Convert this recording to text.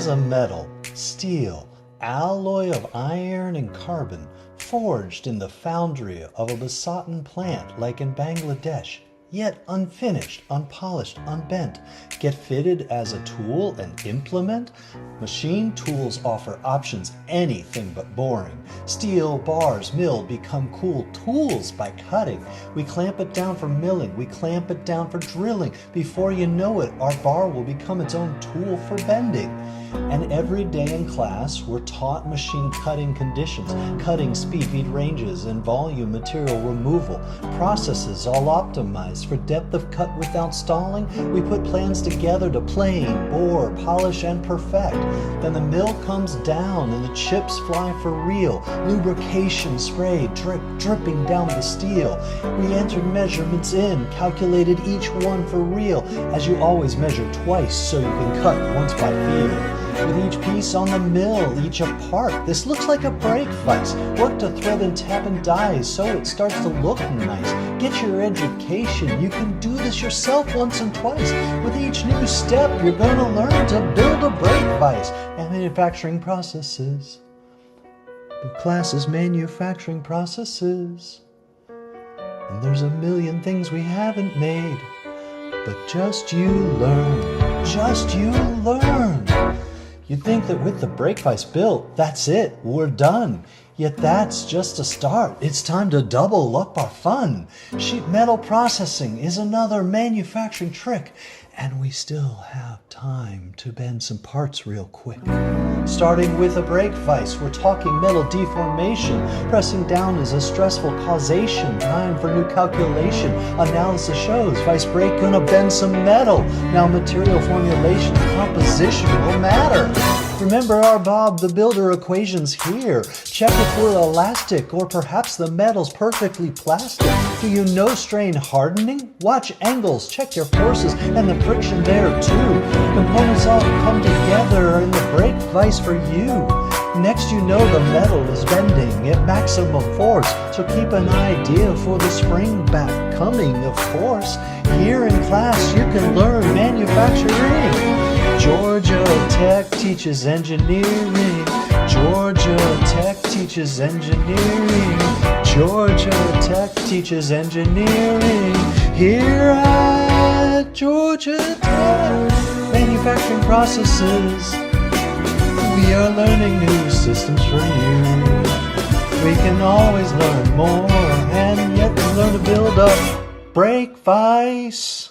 has a metal, steel, alloy of iron and carbon, forged in the foundry of a besotten plant like in Bangladesh, yet unfinished, unpolished, unbent, get fitted as a tool and implement? Machine tools offer options anything but boring. Steel bars milled become cool tools by cutting. We clamp it down for milling, we clamp it down for drilling. Before you know it, our bar will become its own tool for bending. And every day in class, we're taught machine cutting conditions, cutting speed, feed ranges, and volume material removal. Processes all optimized for depth of cut without stalling. We put plans together to plane, bore, polish, and perfect. Then the mill comes down and the chips fly for real. Lubrication spray dripping down the steel. We entered measurements in, calculated each one for real, as you always measure twice so you can cut once by feel. With each piece on the mill, each apart, this looks like a brake vise. Work to thread and tap and dies so it starts to look nice. Get your education, you can do this yourself once and twice. With each new step, you're gonna learn to build a brake vise and manufacturing processes. The class is manufacturing processes. And there's a million things we haven't made. But just you learn, just you learn. You'd think that with the brake vise built, that's it, we're done. Yet that's just a start. It's time to double up our fun. Sheet metal processing is another manufacturing trick, and we still have time to bend some parts real quick. Starting with a brake vise, we're talking metal deformation. Pressing down is a stressful causation. Time for new calculation. Analysis shows vice brake gonna bend some metal. Now material formulation and composition will matter. Remember our Bob the Builder equations here. Check if we're elastic or perhaps the metal's perfectly plastic. Do you know strain hardening? Watch angles, check your forces and the friction there too. Components all come together in the brake vise for you. Next you know the metal is bending at maximum force, so keep an idea for the spring back coming, of course. Here in class you can learn manufacturing. Georgia Tech teaches engineering. Georgia Tech teaches engineering. Georgia Tech teaches engineering. Here at Georgia Tech, manufacturing processes. We are learning new systems for you. We can always learn more, and yet we learn to build up brake vise.